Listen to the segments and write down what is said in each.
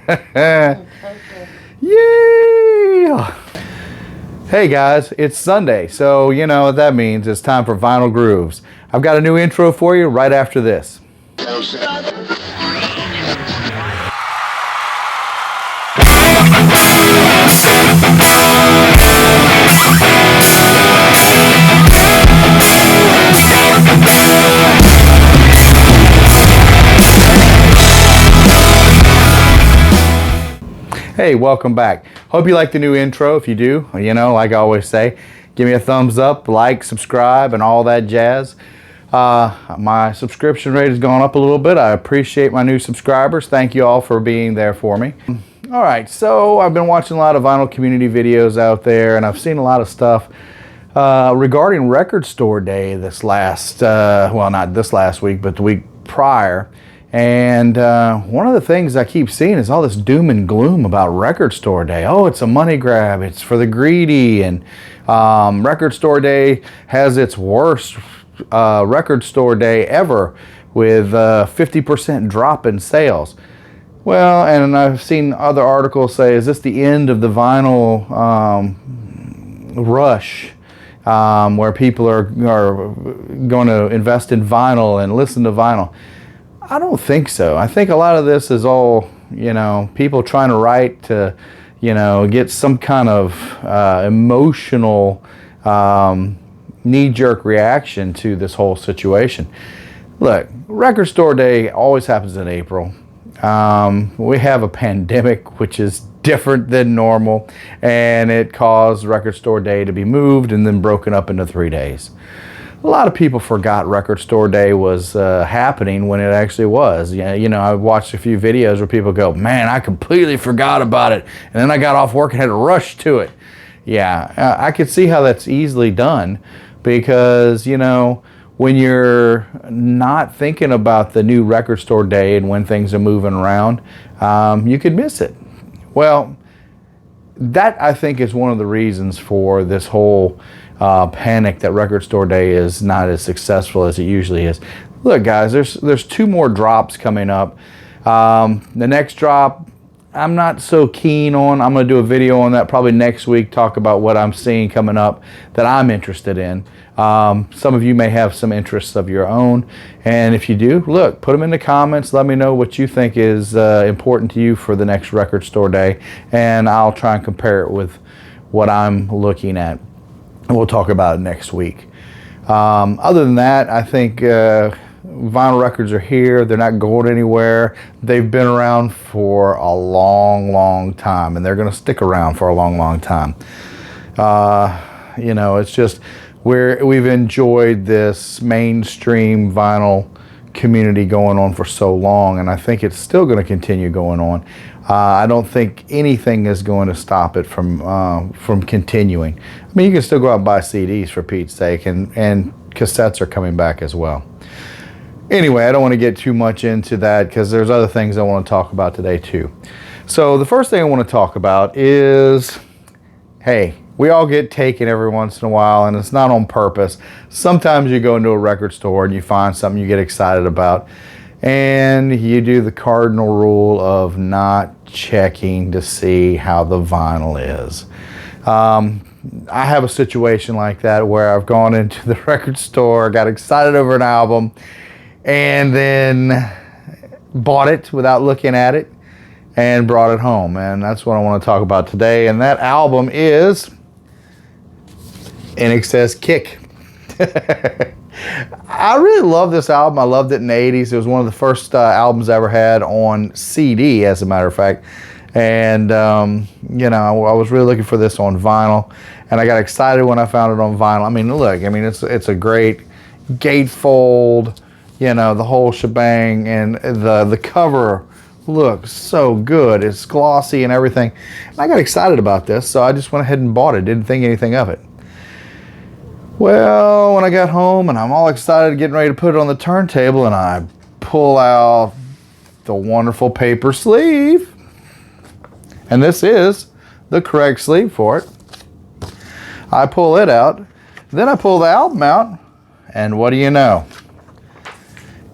Yeah! Hey guys, it's Sunday, so you know what that means. It's time for Vinyl Grooves. I've got a new intro for you right after this. Hey, welcome back. Hope you like the new intro. If you do, you know, like I always say, give me a thumbs up, like, subscribe, and all that jazz. My subscription rate has gone up a little bit. I appreciate my new subscribers. Thank you all for being there for me. All right, so I've been watching a lot of vinyl community videos out there, and I've seen a lot of stuff regarding Record Store Day this last, well, not this last week, but the week prior. And one of the things I keep seeing is all this doom and gloom about Record Store Day. Oh, it's a money grab. It's for the greedy. And Record Store Day has its worst Record Store Day ever with 50% drop in sales. Well, and I've seen other articles say, is this the end of the vinyl rush? Where people are going to invest in vinyl and listen to vinyl. I don't think so. I think a lot of this is all, you know, people trying to write to, you know, get some kind of emotional knee-jerk reaction to this whole situation. Look, Record Store Day always happens in April. We have a pandemic, which is different than normal, and it caused Record Store Day to be moved and then broken up into 3 days. A lot of people forgot Record Store Day was happening when it actually was. Yeah, you know, I've watched a few videos where people go, man, I completely forgot about it. And then I got off work and had to rush to it. Yeah, I could see how that's easily done because, you know, when you're not thinking about the new Record Store Day and when things are moving around, you could miss it. Well, that I think is one of the reasons for this whole panic that Record Store Day is not as successful as it usually is. Look, guys, there's 2 more drops coming up. The next drop, I'm not so keen on. I'm going to do a video on that probably next week, talk about what I'm seeing coming up that I'm interested in. Some of you may have some interests of your own, and if you do, look, put them in the comments. Let me know what you think is important to you for the next Record Store Day, and I'll try and compare it with what I'm looking at. And we'll talk about it next week. Other than that, I think vinyl records are here. They're not going anywhere. They've been around for a long, long time, and they're going to stick around for a long, long time. You know, it's just we've enjoyed this mainstream vinyl community going on for so long, and I think it's still going to continue going on. I don't think anything is going to stop it from continuing. I mean, you can still go out and buy CDs for Pete's sake, and cassettes are coming back as well. Anyway, I don't want to get too much into that because there's other things I want to talk about today too. So the first thing I want to talk about is, hey, we all get taken every once in a while, and it's not on purpose. Sometimes you go into a record store and you find something you get excited about, and you do the cardinal rule of not checking to see how the vinyl is. I have a situation like that where I've gone into the record store, got excited over an album, and then bought it without looking at it and brought it home. And that's what I want to talk about today. And that album is NXS Kick. I really love this album. I loved it in the 80s. It was one of the first albums I ever had on CD, as a matter of fact. And, you know, I was really looking for this on vinyl. And I got excited when I found it on vinyl. I mean, look, I mean, it's a great gatefold, you know, the whole shebang. And the cover looks so good. It's glossy and everything. And I got excited about this, so I just went ahead and bought it. Didn't think anything of it. Well, when I got home and I'm all excited, getting ready to put it on the turntable, and I pull out the wonderful paper sleeve. And this is the correct sleeve for it. I pull it out. Then I pull the album out. And what do you know?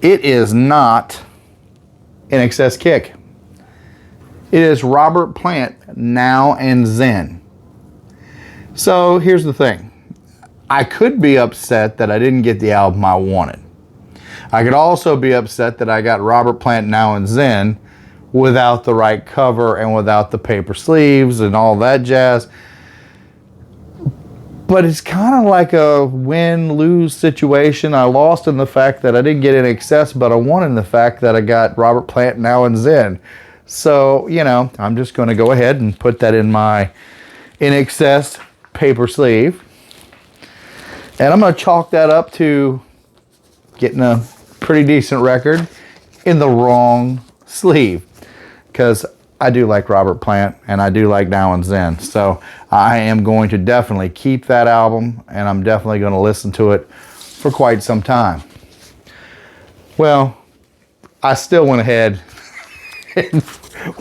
It is not NXS Kick. It is Robert Plant, Now and Zen. So here's the thing. I could be upset that I didn't get the album I wanted. I could also be upset that I got Robert Plant, Now and Zen without the right cover and without the paper sleeves and all that jazz. But it's kind of like a win-lose situation. I lost in the fact that I didn't get In Excess, but I won in the fact that I got Robert Plant, Now and Zen. So, you know, I'm just going to go ahead and put that in my In Excess paper sleeve. And I'm going to chalk that up to getting a pretty decent record in the wrong sleeve. Because I do like Robert Plant and I do like Now and Zen. So I am going to definitely keep that album, and I'm definitely going to listen to it for quite some time. Well, I still went ahead and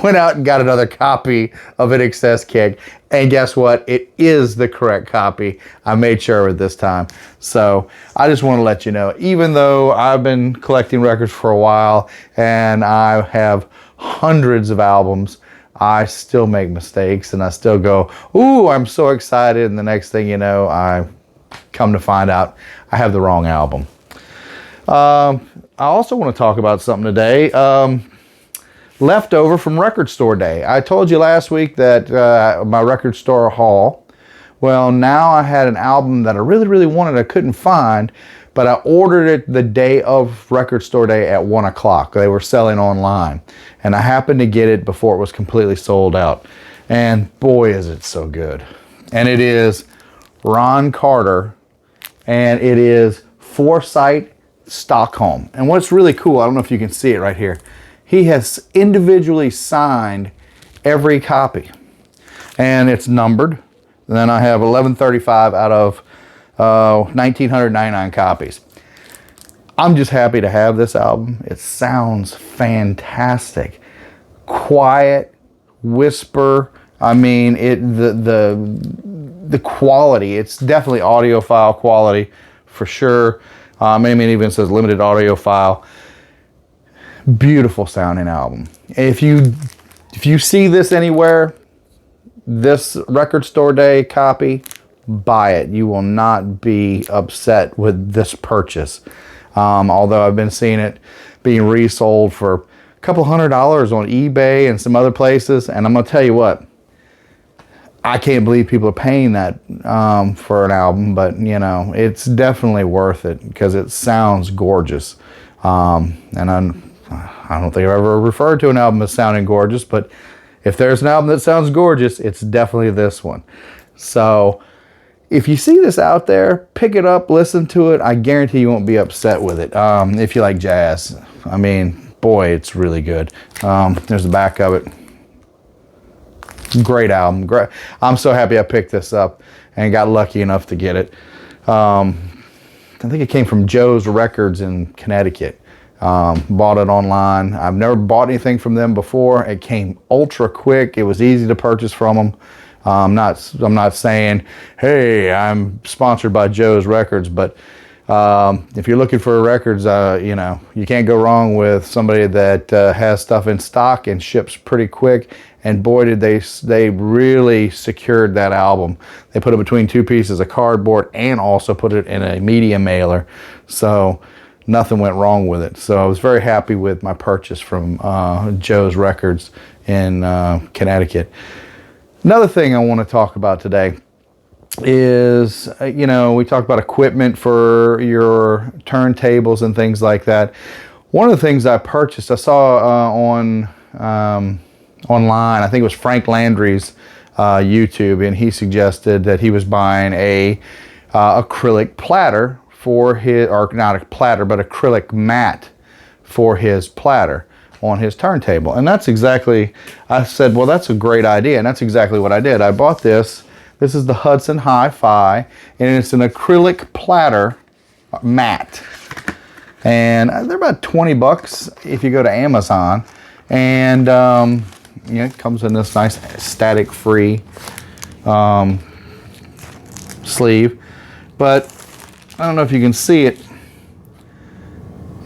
went out and got another copy of In Excess Kick. And guess what? It is the correct copy. I made sure of it this time. So I just want to let you know, even though I've been collecting records for a while and I have hundreds of albums, I still make mistakes and I still go, ooh, I'm so excited. And the next thing you know, I come to find out I have the wrong album. I also want to talk about something today. Leftover from Record Store Day. I told you last week that my record store haul. Well, now I had an album that I really, really wanted. I couldn't find, but I ordered it the day of Record Store Day at 1 o'clock. They were selling online, and I happened to get it before it was completely sold out. And boy, is it so good. And it is Ron Carter, and it is Foresight Stockholm. And what's really cool, I don't know if you can see it right here, he has individually signed every copy, and it's numbered. And then I have 1135 out of 1999 copies. I'm just happy to have this album. It sounds fantastic. Quiet, whisper. I mean, the quality. It's definitely audiophile quality for sure. I mean, it even says limited audiophile. Beautiful sounding album. If you see this anywhere, this Record Store Day copy, buy it. You will not be upset with this purchase. Although I've been seeing it being resold for a couple $100 on eBay and some other places, and I'm gonna tell you what, I can't believe people are paying that for an album, but you know, it's definitely worth it because it sounds gorgeous. And I don't think I've ever referred to an album as sounding gorgeous, but if there's an album that sounds gorgeous, it's definitely this one. So if you see this out there, pick it up, listen to it. I guarantee you won't be upset with it. If you like jazz, I mean, boy, it's really good. There's the back of it. Great album. Great. I'm so happy I picked this up and got lucky enough to get it. I think it came from Joe's Records in Connecticut. Bought it online. I've never bought anything from them before. It came ultra quick. It was easy to purchase from them. I'm not saying, hey, I'm sponsored by Joe's Records, but if you're looking for records, you know, you can't go wrong with somebody that has stuff in stock and ships pretty quick. And boy, did they really secured that album. They put it between two pieces of cardboard and also put it in a media mailer. So nothing went wrong with it. So I was very happy with my purchase from Joe's Records in Connecticut. Another thing I want to talk about today is, you know, we talk about equipment for your turntables and things like that. One of the things I purchased, I saw online, I think it was Frank Landry's YouTube, and he suggested that he was buying a acrylic platter for his, or not a platter, but acrylic mat for his platter on his turntable. And that's exactly, I said, well, that's a great idea. And that's exactly what I did. I bought this. This is the Hudson Hi-Fi, and it's an acrylic platter mat. And they're about 20 bucks if you go to Amazon. And you know, it comes in this nice static-free sleeve. But I don't know if you can see it.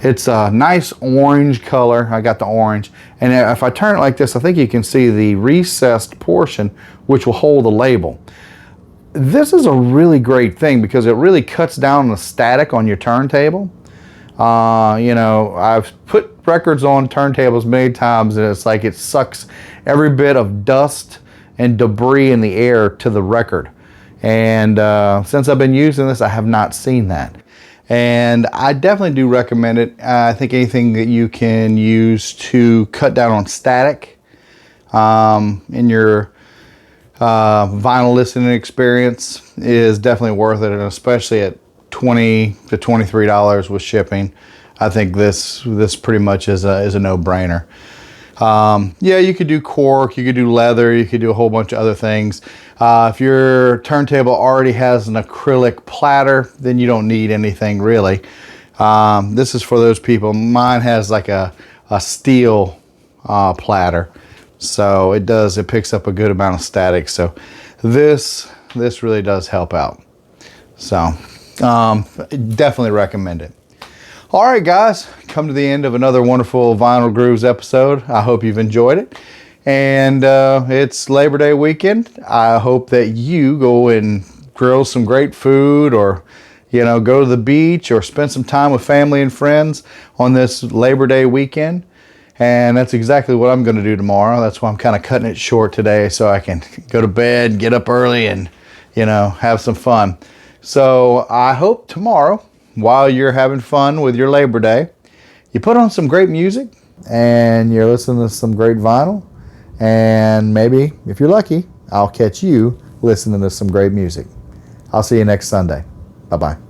It's a nice orange color. I got the orange. And if I turn it like this, I think you can see the recessed portion, which will hold the label. This is a really great thing because it really cuts down the static on your turntable. You know, I've put records on turntables many times, and it's like it sucks every bit of dust and debris in the air to the record. And since I've been using this, I have not seen that. And I definitely do recommend it. I think anything that you can use to cut down on static in your vinyl listening experience is definitely worth it, and especially at $20 to $23 with shipping. I think this pretty much is a no-brainer. Yeah, you could do cork, you could do leather, you could do a whole bunch of other things. If your turntable already has an acrylic platter, then you don't need anything really. This is for those people. Mine has like a steel platter, so it picks up a good amount of static. So this really does help out. So definitely recommend it. All right, guys, come to the end of another wonderful Vinyl Grooves episode. I hope you've enjoyed it. And it's Labor Day weekend. I hope that you go and grill some great food, or, you know, go to the beach, or spend some time with family and friends on this Labor Day weekend. And that's exactly what I'm going to do tomorrow. That's why I'm kind of cutting it short today, so I can go to bed, get up early, and, you know, have some fun. So I hope tomorrow, while you're having fun with your Labor Day, you put on some great music and you're listening to some great vinyl. And maybe, if you're lucky, I'll catch you listening to some great music. I'll see you next Sunday. Bye-bye.